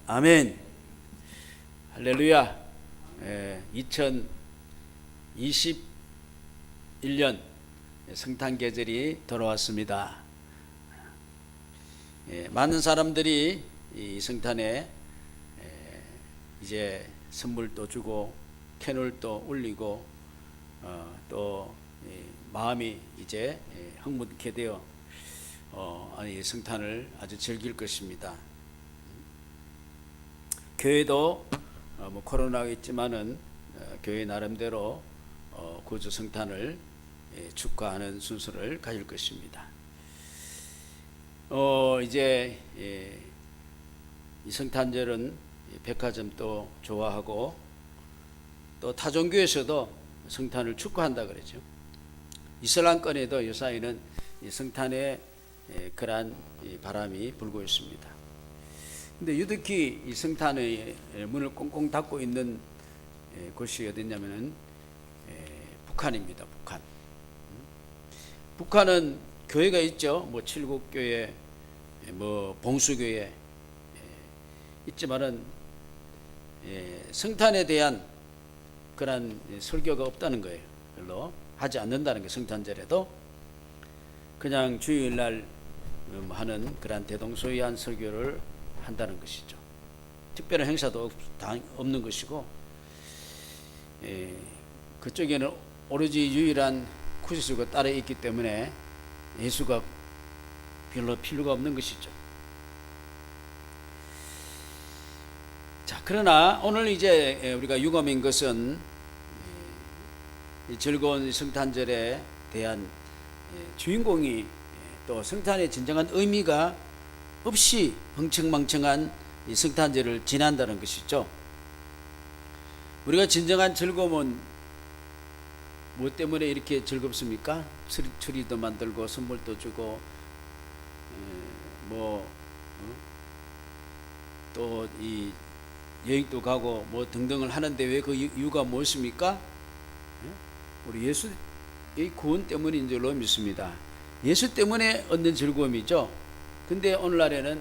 아멘. 할렐루야. 2021년 성탄 계절이 돌아왔습니다. 많은 사람들이 이 성탄에 이제 선물도 주고 캐롤도 울리고 또 마음이 이제 흥분케 되어 이 성탄을 아주 즐길 것입니다. 교회도 코로나가 있지만은 교회 나름대로 구주 성탄을 축하하는 순서를 가질 것입니다. 이제 이 성탄절은 백화점도 좋아하고 또 타종교에서도 성탄을 축하한다 그러죠. 이슬람권에도 요사이는 이 성탄의 그러한 바람이 불고 있습니다. 근데 유독히 이 성탄의 문을 꽁꽁 닫고 있는 곳이 어디냐면은 북한입니다. 북한은 교회가 있죠. 뭐 칠국교회, 뭐 봉수교회 있지만은 성탄에 대한 그런 설교가 없다는 거예요. 별로 하지 않는다는 게, 성탄절에도 그냥 주일날 하는 그런 대동소이한 설교를 한다는 것이죠. 특별한 행사도 없는 것이고, 그쪽에는 오로지 유일한 구세주가 따로 있기 때문에 예수가 별로 필요가 없는 것이죠. 자, 그러나 오늘 이제 우리가 유감인 것은 이 즐거운 성탄절에 대한 주인공이 또 성탄의 진정한 의미가 없이 흥청망청한 이 성탄절을 지난다는 것이죠. 우리가 진정한 즐거움은 무엇 때문에 이렇게 즐겁습니까? 트리도 만들고 선물도 주고 또 이 여행도 가고 뭐 등등을 하는데 왜 그 이유가 무엇입니까? 우리 예수의 구원 때문인 줄로 믿습니다. 예수 때문에 얻는 즐거움이죠. 근데 오늘날에는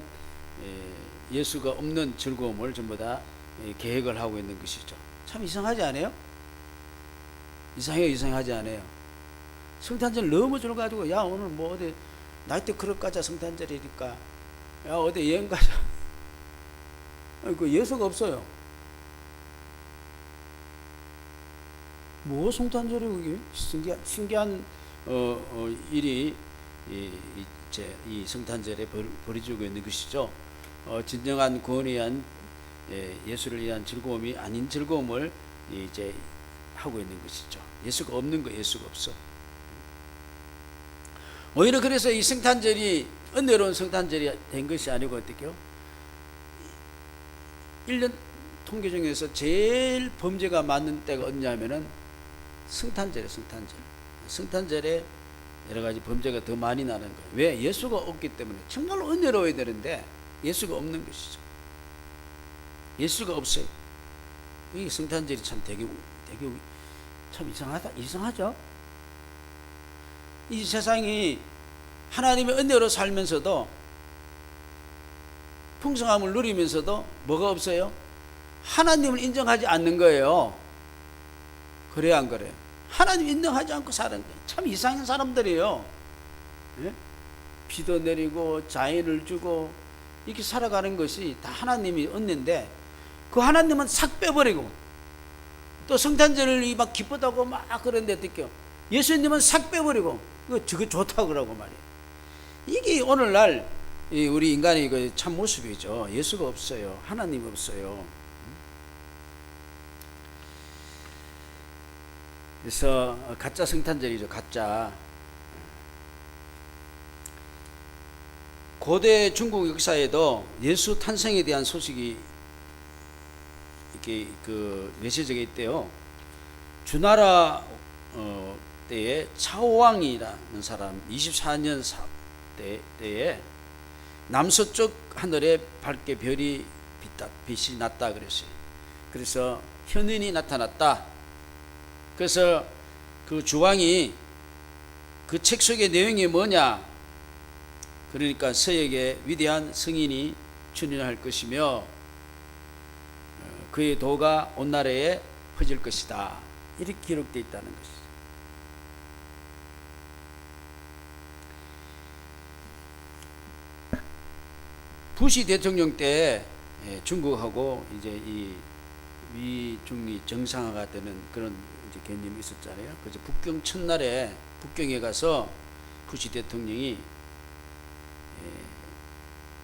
예수가 없는 즐거움을 전부 다 계획을 하고 있는 것이죠. 참 이상하지 않아요? 이상하지 않아요? 성탄절 너무 즐거워가지고, 야 오늘 뭐 어디 나이트 클럽 가자, 성탄절이니까 야 어디 여행 가자. 그 예수가 없어요. 뭐 성탄절이 그게 신기한 일이 이 성탄절에 벌어지고 있는 것이죠. 진정한 구원에 의한 예수를 위한 즐거움이 아닌 즐거움을 이제 하고 있는 것이죠. 예수가 없는 거, 예수가 없어. 오히려 그래서 이 성탄절이 은혜로운 성탄절이 된 것이 아니고 어떻게요? 1년 통계 중에서 제일 범죄가 많은 때가 언제냐면은 성탄절에 여러 가지 범죄가 더 많이 나는 거예요. 왜? 예수가 없기 때문에. 정말로 은혜로워야 되는데 예수가 없는 것이죠. 예수가 없어요. 이 성탄절이 참 되게 참 이상하죠? 이 세상이 하나님의 은혜로 살면서도, 풍성함을 누리면서도 뭐가 없어요? 하나님을 인정하지 않는 거예요. 그래요, 안 그래요? 하나님 인정하지 않고 사는 거예요. 참 이상한 사람들이에요. 예? 비도 내리고 자연을 주고 이렇게 살아가는 것이 다 하나님이 은혜인데, 그 하나님은 싹 빼버리고, 또 성탄절을 막 기쁘다고 막 그런데 어떡해요? 예수님은 싹 빼버리고 저거 좋다고 그러고 말이에요. 이게 오늘날 우리 인간의 참 모습이죠. 예수가 없어요. 하나님 없어요. 그래서 가짜 성탄절이죠. 가짜. 고대 중국 역사에도 예수 탄생에 대한 소식이 이렇게 메시지가 있대요. 주나라 때에 차오왕이라는 사람 24년 때에 남서쪽 하늘에 밝게 빛이 났다 그랬어요. 그래서 현인이 나타났다. 그래서 그 주왕이 그 책 속의 내용이 뭐냐? 그러니까 서역에 위대한 성인이 출현할 것이며 그의 도가 온 나라에 퍼질 것이다. 이렇게 기록되어 있다는 것이죠. 부시 대통령 때 중국하고 이제 이 위중이 정상화가 되는 그런 이제 개념이 있었잖아요. 그래서 북경 첫날에 북경에 가서 부시 대통령이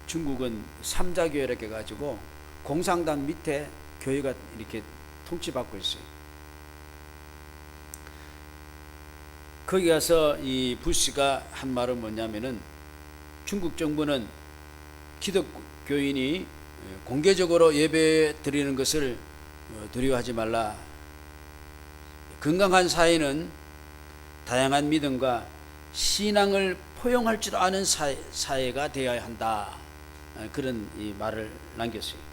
중국은 삼자교회라고 해가지고 공산당 밑에 교회가 이렇게 통치받고 있어요. 거기 가서 이 부시가 한 말은 뭐냐면은 중국 정부는 기독교인이 공개적으로 예배 드리는 것을 두려워하지 말라. 건강한 사회는 다양한 믿음과 신앙을 포용할 줄 아는 사회가 되어야 한다. 그런 이 말을 남겼어요.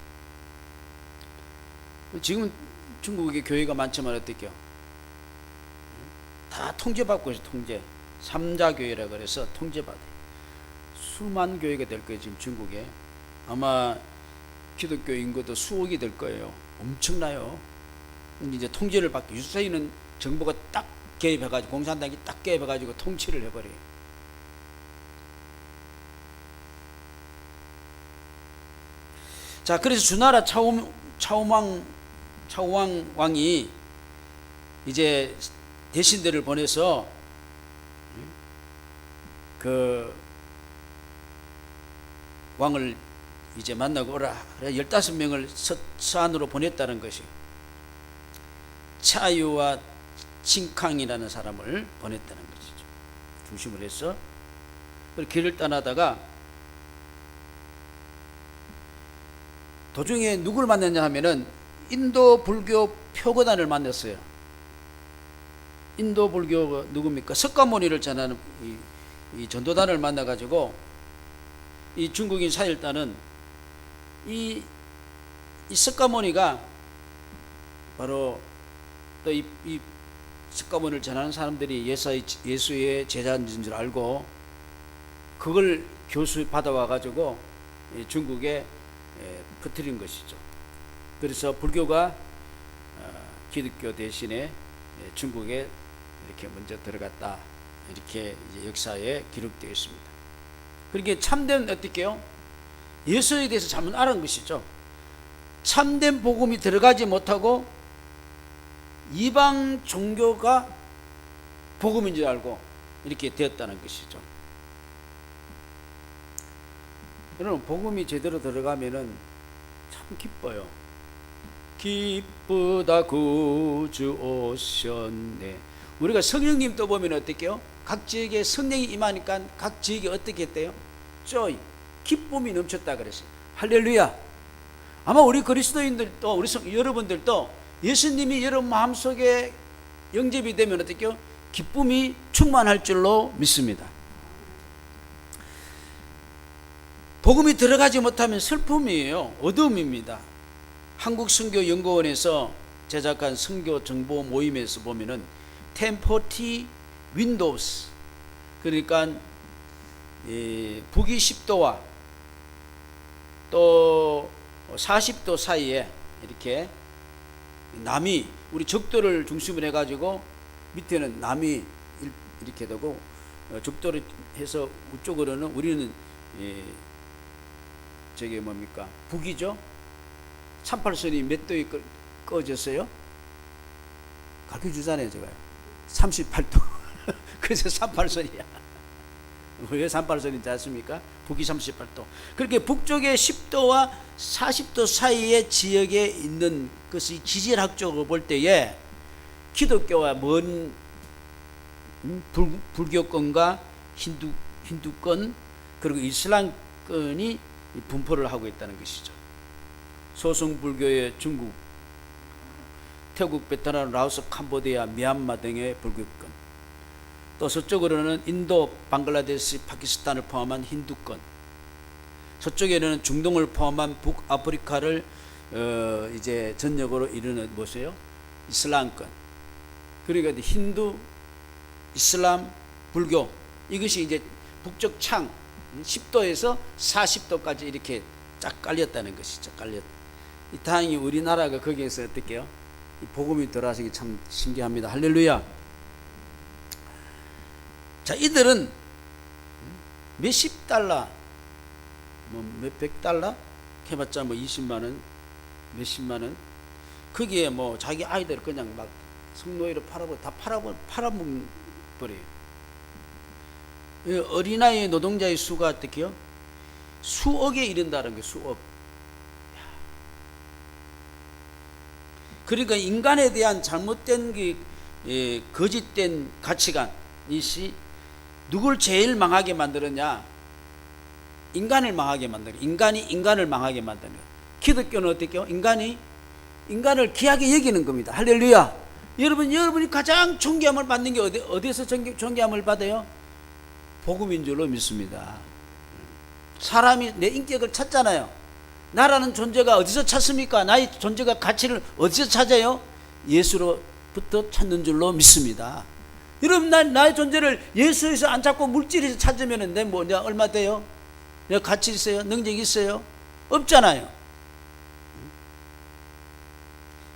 지금 중국에 교회가 많지만 어떻게요? 다 통제받고 있어요. 통제. 삼자교회라 그래서 통제받아요. 수만 교회가 될 거예요. 지금 중국에. 아마 기독교 인구도 수억이 될 거예요. 엄청나요. 이제 통제를 받고 유사인은 정부가 딱 개입해가지고 공산당이 딱 개입해가지고 통치를 해버려요. 자, 그래서 주나라 차오왕 왕이 이제 대신들을 보내서 그 왕을 이제 만나고 오라. 15명을 서안으로 보냈다는 것이 차유와 칭캉이라는 사람을 보냈다는 것이죠. 중심을 해서 길을 떠나다가 도중에 누굴 만났냐 하면은 인도 불교 표거단을 만났어요. 인도 불교가 누굽니까? 석가모니를 전하는 이 전도단을 만나가지고 이 중국인 사일단은 이 석가모니가 바로 또 이 석가모니를 전하는 사람들이 예수의 제자인 줄 알고 그걸 교수 받아와 가지고 중국에 퍼뜨린 것이죠. 그래서 불교가 기독교 대신에 중국에 이렇게 먼저 들어갔다. 이렇게 이제 역사에 기록되어 있습니다. 그러니까 참된 어떻게요? 예수에 대해서 잘못 알은 것이죠. 참된 복음이 들어가지 못하고 이방 종교가 복음인 줄 알고 이렇게 되었다는 것이죠. 여러분, 복음이 제대로 들어가면은 참 기뻐요. 기쁘다 구주 오셨네. 우리가 성령님 또 보면 어떻게요? 각 지역에 성령이 임하니까 각 지역이 어떻게 했대요? joy, 기쁨이 넘쳤다 그랬어요. 할렐루야. 아마 우리 그리스도인들도 우리 여러분들도 예수님이 여러분 마음속에 영접이 되면 어떻게요? 기쁨이 충만할 줄로 믿습니다. 복음이 들어가지 못하면 슬픔이에요. 어두움입니다. 한국선교연구원에서 제작한 선교 정보 모임에서 보면은 1040 윈도우스, 그러니까 북위 10도와 또 40도 사이에 이렇게 남이, 우리 적도를 중심으로 해가지고 밑에는 남이 이렇게 되고 적도를 해서 우쪽으로는 우리는 저게 뭡니까? 북이죠. 38선이 몇 도에 꺼졌어요? 가르쳐 주잖아요, 제가. 38도. 그래서 38선이야. 왜 38선인지 아십니까? 북이 38도. 그렇게 북쪽의 10도와 40도 사이의 지역에 있는 것이 지질학적으로 볼 때에 기독교와 먼 불교권과 힌두권 그리고 이슬람권이 분포를 하고 있다는 것이죠. 소승불교의 중국, 태국, 베트남, 라오스, 캄보디아, 미얀마 등의 불교권, 또 서쪽으로는 인도, 방글라데시, 파키스탄을 포함한 힌두권, 서쪽에는 중동을 포함한 북아프리카를 이제 전역으로 이루는 무엇이에요? 이슬람권. 그러니까 힌두, 이슬람, 불교, 이것이 이제 북쪽 창 10도에서 40도까지 이렇게 쫙 깔렸다는 것이죠. 다행히 우리나라가 거기에서 어떻게 해요? 이 복음이 들어와서 참 신기합니다. 할렐루야. 자, 이들은 몇십 달러, 뭐 몇백 달러? 해봤자 뭐 20만원, 몇십만원. 거기에 뭐 자기 아이들 그냥 막 성노예로 다 팔아버려요. 어린아이 노동자의 수가 어떻게요? 수억에 이른다는 게 수억. 그러니까 인간에 대한 잘못된 거짓된 가치관, 이시 누굴 제일 망하게 만들었냐? 인간을 망하게 만들어. 인간이 인간을 망하게 만드는 거예요. 기독교는 어떻게요? 인간을 귀하게 여기는 겁니다. 할렐루야. 여러분이 가장 존귀함을 받는 게 어디에서 존귀함을 받아요? 복음인 줄로 믿습니다. 사람이 내 인격을 찾잖아요. 나라는 존재가 어디서 찾습니까? 나의 존재가 가치를 어디서 찾아요? 예수로부터 찾는 줄로 믿습니다. 여러분, 나의 존재를 예수에서 안 찾고 물질에서 찾으면 내가 얼마 돼요? 내가 가치 있어요? 능력이 있어요? 없잖아요.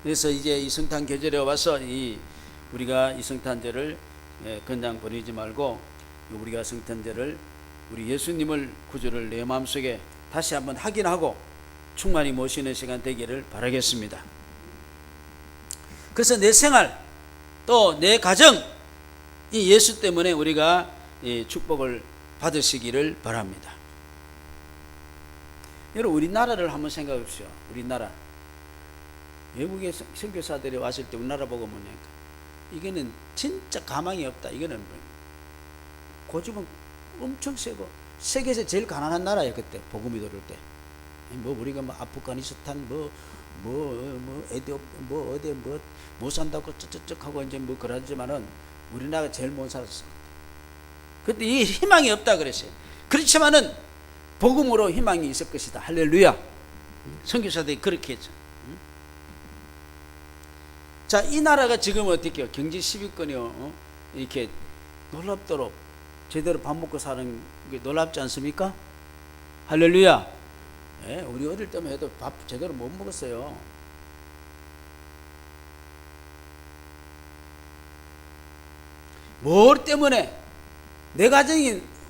그래서 이제 이 성탄 계절에 와서 우리가 이 성탄절을 그냥 보내지 말고 우리가 성탄절을 우리 예수님을 구주를 내 마음속에 다시 한번 확인하고 충만히 모시는 시간 되기를 바라겠습니다. 그래서 내 생활 또 내 가정 이 예수 때문에 우리가 축복을 받으시기를 바랍니다. 여러분, 우리나라를 한번 생각해 보십시오. 우리나라 외국의 선교사들이 왔을 때 우리나라 보고 뭐냐니까 이거는 진짜 가망이 없다. 이거는 고집은 엄청 세고 세계에서 제일 가난한 나라예요. 그때 복음이 들을 때 뭐 우리가 뭐 아프가니스탄 에디오피아 어디 못 산다고 쩍쩍 하고 이제 뭐 그러지만은 우리나라가 제일 못 살았어. 그때 이 희망이 없다 그랬어요. 그렇지만은 복음으로 희망이 있을 것이다. 할렐루야. 선교사들이 그렇게 했죠. 자, 이 나라가 지금 어떻게 해요? 경제 10위권이요. 이렇게 놀랍도록 제대로 밥 먹고 사는 게 놀랍지 않습니까? 할렐루야. 예, 우리 어릴 때만 해도 밥 제대로 못 먹었어요. 뭘 때문에?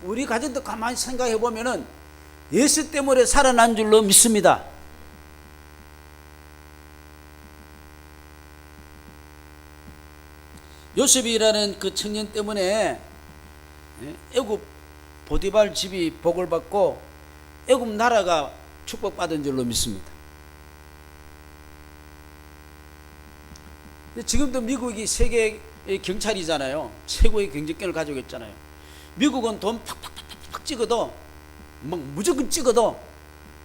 우리 가정도 가만히 생각해 보면은 예수 때문에 살아난 줄로 믿습니다. 요셉이라는 그 청년 때문에 애굽 보디발 집이 복을 받고 애굽 나라가 축복받은 줄로 믿습니다. 지금도 미국이 세계의 경찰이잖아요. 최고의 경제권을 가지고 있잖아요. 미국은 돈 팍팍팍팍 찍어도 막 무조건 찍어도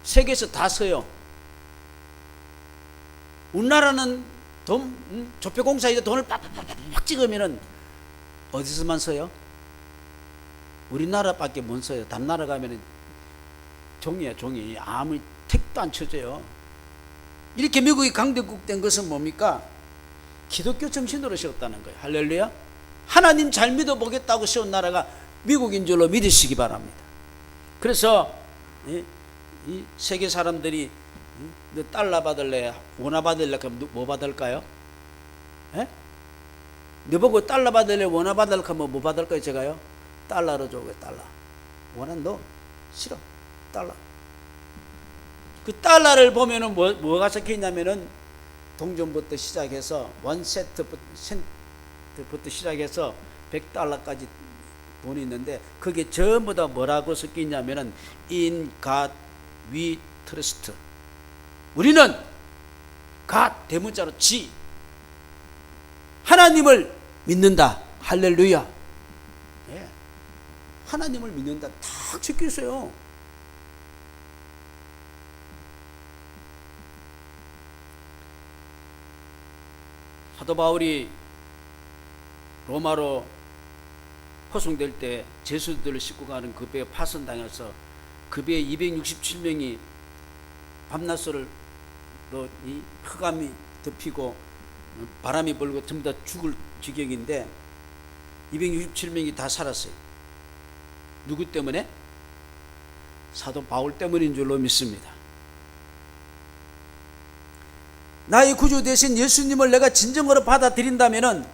세계에서 다 써요. 우리나라는 조폐공사에서 돈을 팍팍팍 찍으면은 어디서만 써요? 우리나라밖에 못 써요. 다른 나라 가면은 종이야, 종이. 아무 택도 안 쳐져요. 이렇게 미국이 강대국 된 것은 뭡니까? 기독교 정신으로 세웠다는 거예요. 할렐루야. 하나님 잘 믿어보겠다고 세운 나라가 미국인 줄로 믿으시기 바랍니다. 그래서 이 세계 사람들이 너 달러 받을래, 원화 받을래, 그럼 뭐 받을까요? 예? 너 보고 달러 받을래, 원화 받을래, 그럼 뭐 받을까요? 제가요? 달러로 줘. 왜 달러? 원화 너 싫어. 달러. 그 달러를 보면은 뭐가 적혀 있냐면은 동전부터 시작해서 원센트부터 시작해서 100달러까지 돈이 있는데 그게 전부 다 뭐라고 섞여 있냐면은 In God we trust. 우리는 God 대문자로 지 하나님을 믿는다. 할렐루야. 예. 하나님을 믿는다. 딱 적혀 있어요. 사도 바울이 로마로 호송될 때 제수들을 싣고 가는 그 배에 파손당해서 그 배에 267명이 밤낮으로 이 흑암이 덮이고 바람이 불고 전부 다 죽을 지경인데 267명이 다 살았어요. 누구 때문에? 사도 바울 때문인 줄로 믿습니다. 나의 구주 대신 예수님을 내가 진정으로 받아들인다면은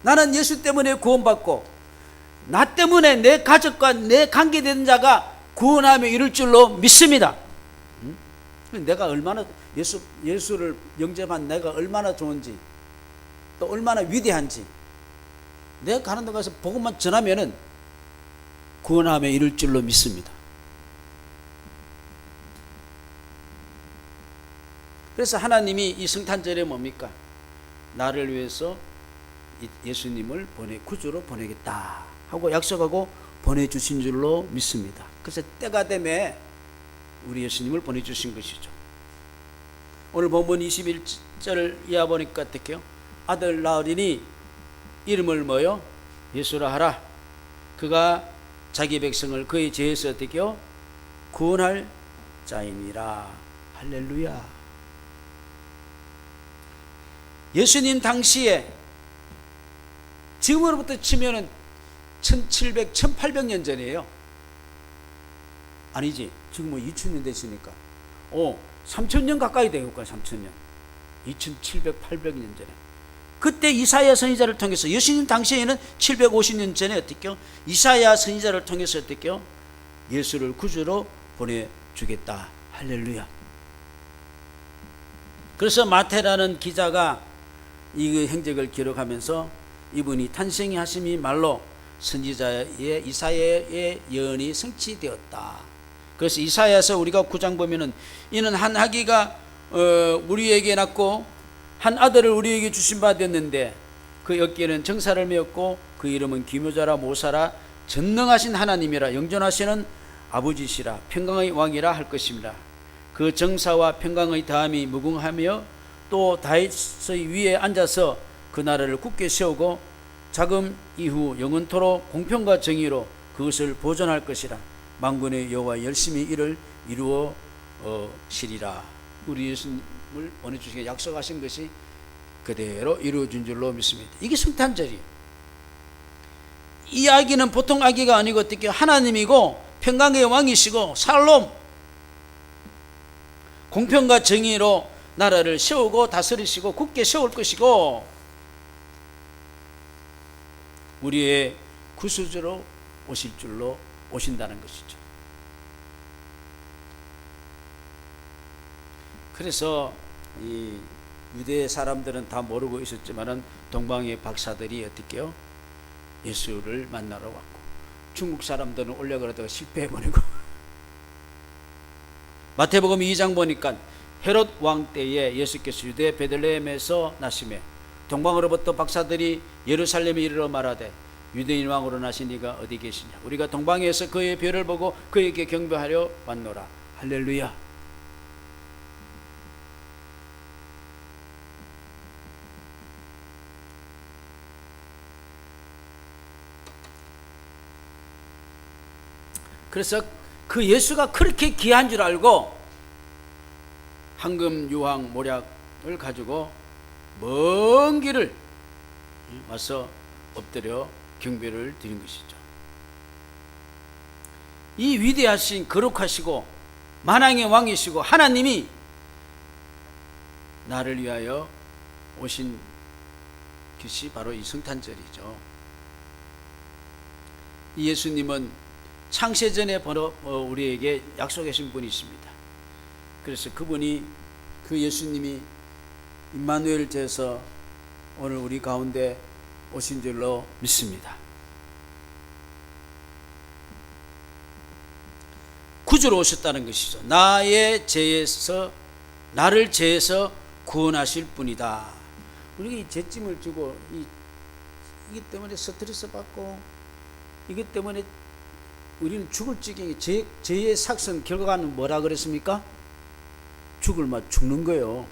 나는 예수 때문에 구원받고 나 때문에 내 가족과 내 관계된 자가 구원하며 이룰 줄로 믿습니다. 내가 얼마나 예수를 영접한 내가 얼마나 좋은지 또 얼마나 위대한지 내가 가는 데 가서 복음만 전하면은 구원하며 이룰 줄로 믿습니다. 그래서 하나님이 이 성탄절에 뭡니까? 나를 위해서 예수님을 구주로 보내겠다 하고 약속하고 보내주신 줄로 믿습니다. 그래서 때가 되매 우리 예수님을 보내주신 것이죠. 오늘 본문 21절 이하 보니까 어떻게요? 아들 낳으리니 이름을 뭐요? 예수라 하라. 그가 자기 백성을 그의 죄에서 어떻게요? 구원할 자이니라. 할렐루야. 예수님 당시에 지금으로부터 치면은 1700, 1800년 전이에요. 아니지. 지금 뭐 2000년 됐으니까. 3000년 가까이 돼요. 3000년. 2700, 800년 전에. 그때 이사야 선지자를 통해서 예수님 당시에는 750년 전에 어떻게요? 이사야 선지자를 통해서 어떻게요? 예수를 구주로 보내주겠다. 할렐루야. 그래서 마태라는 기자가 이 행적을 기록하면서 이분이 탄생이 하심이 말로 선지자의 이사야의 예언이 성취되었다. 그래서 이사야서 우리가 9장 보면은 이는 한 아기가 우리에게 낳고 한 아들을 우리에게 주신 바 되었는데 그 어깨에는 정사를 메었고 그 이름은 기묘자라 모사라 전능하신 하나님이라 영존하시는 아버지시라 평강의 왕이라 할 것입니다. 그 정사와 평강의 다함이 무궁하며 또 다윗의 위에 앉아서 그 나라를 굳게 세우고 자금 이후 영원토록 공평과 정의로 그것을 보존할 것이라. 만군의 여호와 열심히 이를 이루어 시리라. 우리 예수님을 보내주시게 약속하신 것이 그대로 이루어진 줄로 믿습니다. 이게 성탄절이에요. 이 아기는 보통 아기가 아니고 어떻게 하나님이고 평강의 왕이시고 살롬 공평과 정의로 나라를 세우고 다스리시고 굳게 세울 것이고 우리의 구수주로 오실 줄로 오신다는 것이죠. 그래서 이 유대 사람들은 다 모르고 있었지만은 동방의 박사들이 어떻게요? 예수를 만나러 왔고 중국 사람들은 오려고 그러다가 실패해버리고 마태복음 2장 보니까 헤롯 왕 때에 예수께서 유대 베들레헴에서 나심에 동방으로부터 박사들이 예루살렘에 이르러 말하되 유대인 왕으로 나신 이가 어디 계시냐? 우리가 동방에서 그의 별을 보고 그에게 경배하려 왔노라. 할렐루야. 그래서 그 예수가 그렇게 귀한 줄 알고 황금 유황 모략을 가지고 먼 길을 와서 엎드려 경배를 드린 것이죠. 이 위대하신 거룩하시고 만왕의 왕이시고 하나님이 나를 위하여 오신 것이 바로 이 성탄절이죠. 이 예수님은 창세전에 우리에게 약속하신 분이 있습니다. 그래서 그분이 그 예수님이 임마누엘 제에서 오늘 우리 가운데 오신 줄로 믿습니다. 구주로 오셨다는 것이죠. 나의 죄에서 나를 죄에서 구원하실 분이다. 우리가 이 죄짐을 지고 이것 때문에 스트레스 받고 이것 때문에 우리는 죽을 지경에 죄의 삭선 결과는 뭐라 그랬습니까? 죽을 맛 죽는 거예요.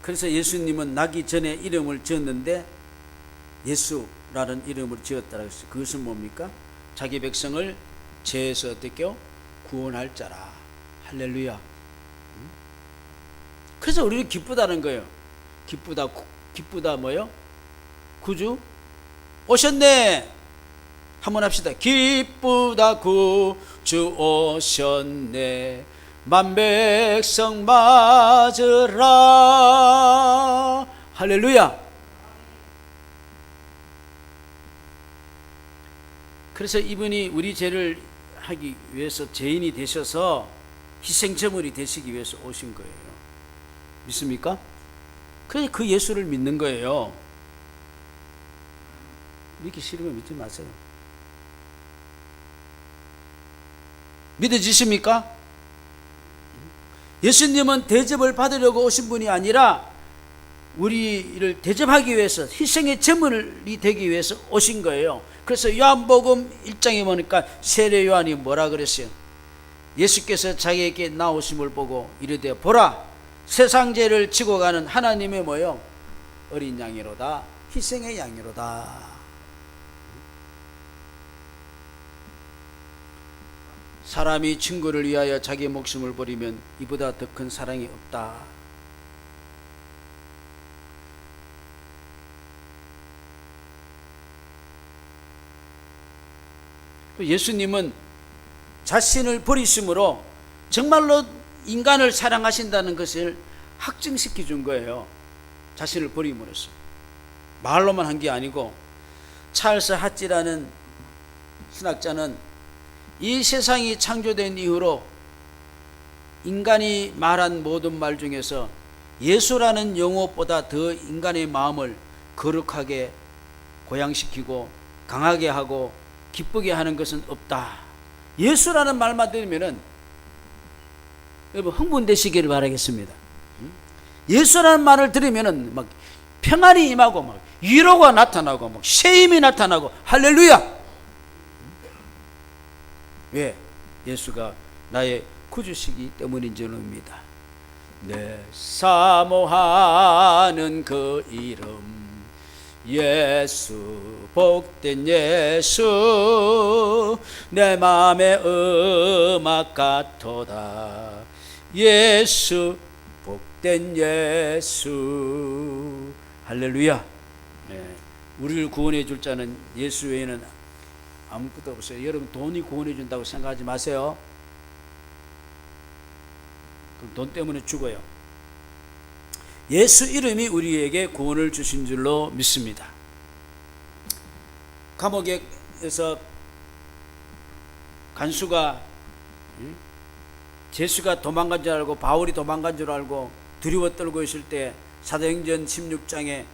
그래서 예수님은 나기 전에 이름을 지었는데 예수라는 이름을 지었다고 했어요. 그것은 뭡니까? 자기 백성을 죄에서 어떻게요? 구원할 자라. 할렐루야. 그래서 우리는 기쁘다는 거예요. 기쁘다 뭐요? 구주 오셨네. 한번 합시다. 기쁘다 구주 오셨네. 만백성 맞으라. 할렐루야. 그래서 이분이 우리 죄를 하기 위해서 죄인이 되셔서 희생제물이 되시기 위해서 오신 거예요. 믿습니까? 그래서 그 예수를 믿는 거예요. 믿기 싫으면 믿지 마세요. 믿어지십니까? 예수님은 대접을 받으려고 오신 분이 아니라 우리를 대접하기 위해서 희생의 제물이 되기 위해서 오신 거예요. 그래서 요한복음 1장에 보니까 세례 요한이 뭐라 그랬어요? 예수께서 자기에게 나오심을 보고 이르되 보라 세상 죄를 지고 가는 하나님의 뭐요? 어린 양이로다. 희생의 양이로다. 사람이 친구를 위하여 자기 목숨을 버리면 이보다 더 큰 사랑이 없다. 예수님은 자신을 버리심으로 정말로 인간을 사랑하신다는 것을 확증시켜 준 거예요. 자신을 버림으로써. 말로만 한 게 아니고 찰스 핫지라는 신학자는 이 세상이 창조된 이후로 인간이 말한 모든 말 중에서 예수라는 용어보다 더 인간의 마음을 거룩하게 고양시키고 강하게 하고 기쁘게 하는 것은 없다. 예수라는 말만 들으면은 여러분 흥분되시기를 바라겠습니다. 예수라는 말을 들으면은 막 평안이 임하고 막 위로가 나타나고 막 쉐임이 나타나고 할렐루야. 왜? 예수가 나의 구주시기 때문인 줄 압니다. 내 사모하는 그 이름 예수 복된 예수 내 맘의 음악 같도다. 예수 복된 예수 할렐루야. 네. 우리를 구원해 줄 자는 예수 외에는 아무것도 없어요. 여러분 돈이 구원해 준다고 생각하지 마세요. 그럼 돈 때문에 죽어요. 예수 이름이 우리에게 구원을 주신 줄로 믿습니다. 감옥에서 간수가 제수가 도망간 줄 알고 바울이 도망간 줄 알고 두려워 떨고 있을 때 사도행전 16장에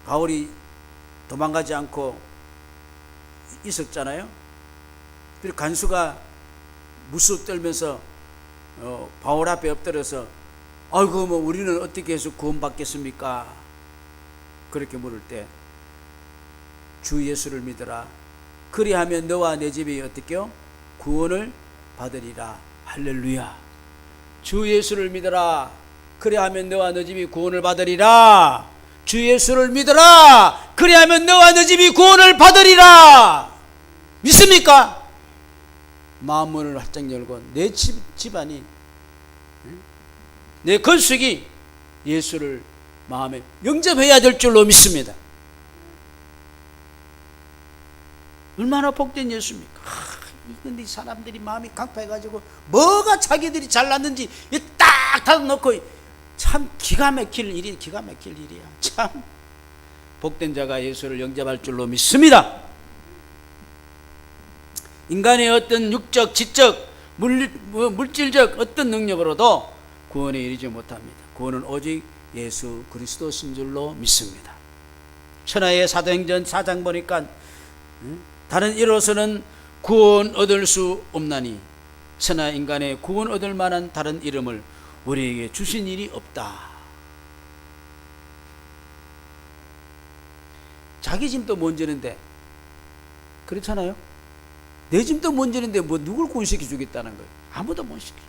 바울이 도망가지 않고 있었잖아요. 그리고 간수가 무수 떨면서 바울 앞에 엎드려서 아이고 뭐 우리는 어떻게 해서 구원받겠습니까? 그렇게 물을 때 주 예수를 믿어라. 그리하면 너와 내 집이 어떻게요? 구원을 받으리라. 할렐루야. 주 예수를 믿어라. 그리하면 너와 너 집이 구원을 받으리라. 주 예수를 믿어라. 그리하면 너와 너 집이 구원을 받으리라. 믿습니까? 마음문을 활짝 열고 내 집안이 내 건축이 예수를 마음에 영접해야 될 줄로 믿습니다. 얼마나 복된 예수입니까? 근데 이 사람들이 마음이 강팍해가지고 뭐가 자기들이 잘났는지 딱 닫아놓고 참 기가 막힐 일이야. 참 복된 자가 예수를 영접할 줄로 믿습니다. 인간의 어떤 육적, 지적, 물질적 어떤 능력으로도 구원에 이르지 못합니다. 구원은 오직 예수 그리스도신 줄로 믿습니다. 천하의 사도행전 4장 보니까 다른 이로서는 구원 얻을 수 없나니 천하 인간의 구원 얻을 만한 다른 이름을 우리에게 주신 일이 없다. 자기 짐도 못 지는데 그렇잖아요. 내 짐도 못 지는데 뭐 누굴 구원시켜 주겠다는 거예요. 아무도 못 시켜.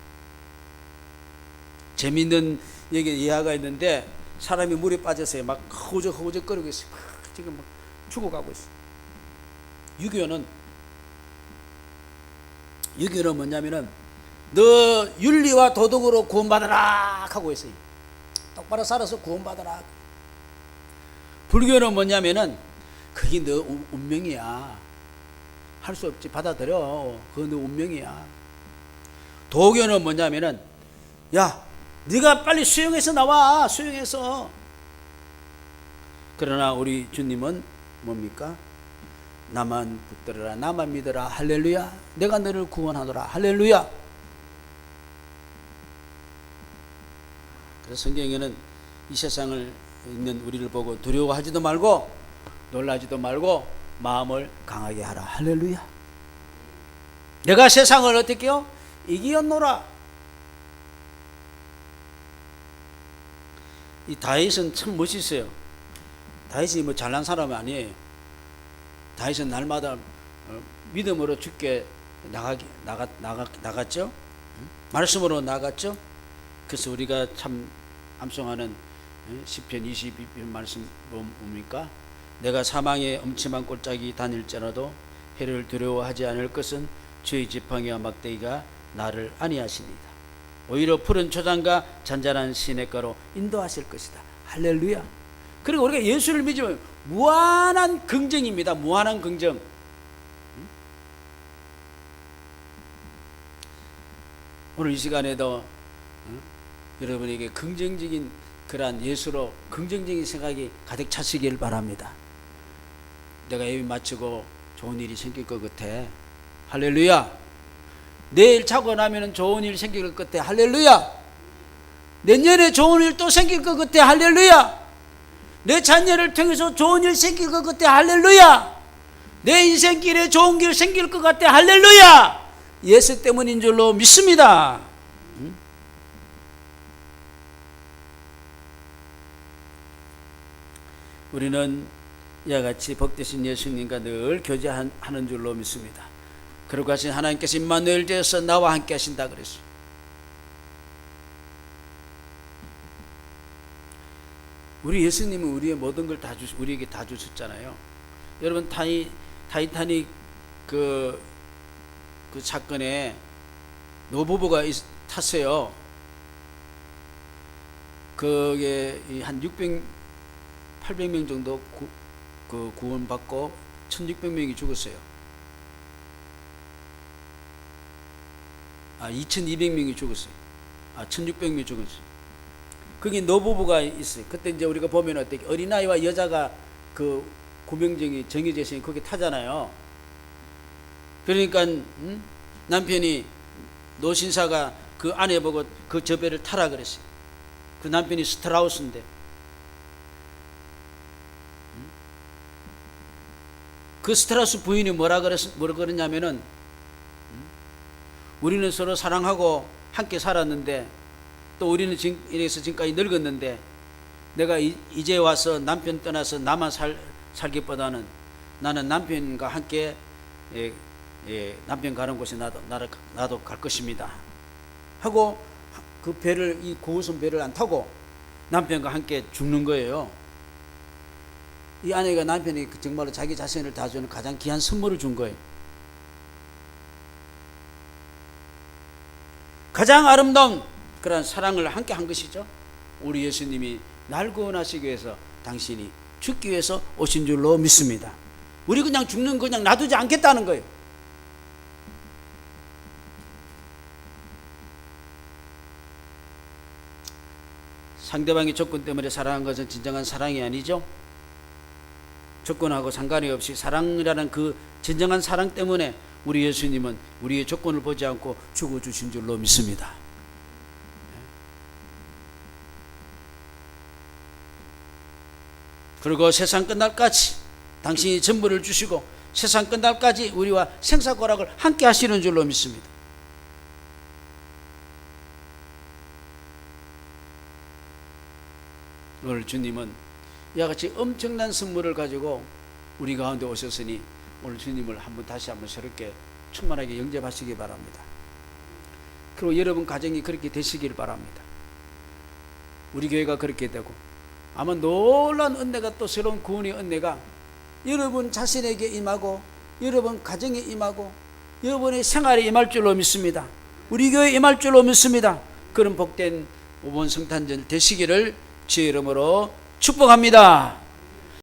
재미있는 예화가 있는데 사람이 물에 빠져서 막 허우적거리고 있어요. 지금 막 죽어가고 있어요. 유교는 뭐냐면은 너 윤리와 도덕으로 구원받아라 하고 있어요. 똑바로 살아서 구원받아라. 불교는 뭐냐면은 그게 너 운명이야. 할 수 없지. 받아들여. 그건 너 운명이야. 도교는 뭐냐면은 야 네가 빨리 수용해서 나와, 수용해서. 그러나 우리 주님은 뭡니까? 나만 붙들어라, 나만 믿어라, 할렐루야. 내가 너를 구원하노라, 할렐루야. 그래서 성경에는 이 세상을 있는 우리를 보고 두려워하지도 말고 놀라지도 말고 마음을 강하게 하라, 할렐루야. 내가 세상을 어떻게 해요? 이기었노라. 이 다윗은 참 멋있어요. 다윗이 뭐 잘난 사람이 아니에요. 다윗은 날마다 믿음으로 주께 나갔죠. 말씀으로 나갔죠. 그래서 우리가 참 암송하는 시편 22편 말씀 뭡니까? 내가 사망의 엄침한 골짜기 다닐지라도 해를 두려워하지 않을 것은 주의 지팡이와 막대기가 나를 안위하시니이다. 오히려 푸른 초장과 잔잔한 시냇가로 인도하실 것이다, 할렐루야. 그리고 우리가 예수를 믿으면 무한한 긍정입니다. 무한한 긍정. 오늘 이 시간에도 여러분에게 긍정적인 그러한 예수로 긍정적인 생각이 가득 차시길 바랍니다. 내가 예배 마치고 좋은 일이 생길 것 같아, 할렐루야. 내일 자고 나면 좋은 일 생길 것 같아, 할렐루야. 내년에 좋은 일 또 생길 것 같아, 할렐루야. 내 자녀를 통해서 좋은 일 생길 것 같아, 할렐루야. 내 인생길에 좋은 길 생길 것 같아, 할렐루야. 예수 때문인 줄로 믿습니다. 우리는 이와 같이 복되신 예수님과 늘 교제하는 줄로 믿습니다. 그러고 하신 하나님께서 임마누엘 되어서 나와 함께 하신다 그랬어요. 우리 예수님은 우리의 모든 걸 우리에게 다 주셨잖아요. 여러분 타이타닉 그 사건에 노부부가 탔어요. 그게 한 800명 정도 구원받고 1600명이 죽었어요. 2200명이 죽었어요. 1600명이 죽었어요. 거기 노부부가 있어요. 그때 이제 우리가 보면 어떻게 어린아이와 여자가 그 구명정이 정해져 있으니 거기 타잖아요. 그러니까 남편이 노신사가 그 아내 보고 그 저 배를 타라 그랬어요. 그 남편이 스트라우스인데 그 스트라우스 부인이 뭐라 그랬냐면은 우리는 서로 사랑하고 함께 살았는데 또 우리는 이래서 지금까지 늙었는데 내가 이제 와서 남편 떠나서 나만 살기보다는 나는 남편과 함께 남편 가는 곳에 나도 갈 것입니다 하고 그 배를, 이 9호선 배를 안 타고 남편과 함께 죽는 거예요. 이 아내가 남편이 정말로 자기 자신을 다 주는 가장 귀한 선물을 준 거예요. 가장 아름다운 그런 사랑을 함께 한 것이죠. 우리 예수님이 날 구원하시기 위해서 당신이 죽기 위해서 오신 줄로 믿습니다. 우리 그냥 죽는 그냥 놔두지 않겠다는 거예요. 상대방의 조건 때문에 사랑한 것은 진정한 사랑이 아니죠. 조건하고 상관이 없이 사랑이라는 그 진정한 사랑 때문에 우리 예수님은 우리의 조건을 보지 않고 죽어주신 줄로 믿습니다. 그리고 세상 끝날까지 당신이 전부를 주시고 세상 끝날까지 우리와 생사고락을 함께 하시는 줄로 믿습니다. 오늘 주님은 이와 같이 엄청난 선물을 가지고 우리 가운데 오셨으니 오늘 주님을 다시 한번 새롭게 충만하게 영접하시기 바랍니다. 그리고 여러분 가정이 그렇게 되시길 바랍니다. 우리 교회가 그렇게 되고 아마 놀라운 은혜가 또 새로운 구원의 은혜가 여러분 자신에게 임하고 여러분 가정에 임하고 여러분의 생활에 임할 줄로 믿습니다. 우리 교회에 임할 줄로 믿습니다. 그런 복된 5번 성탄절 되시기를 주의 이름으로 축복합니다.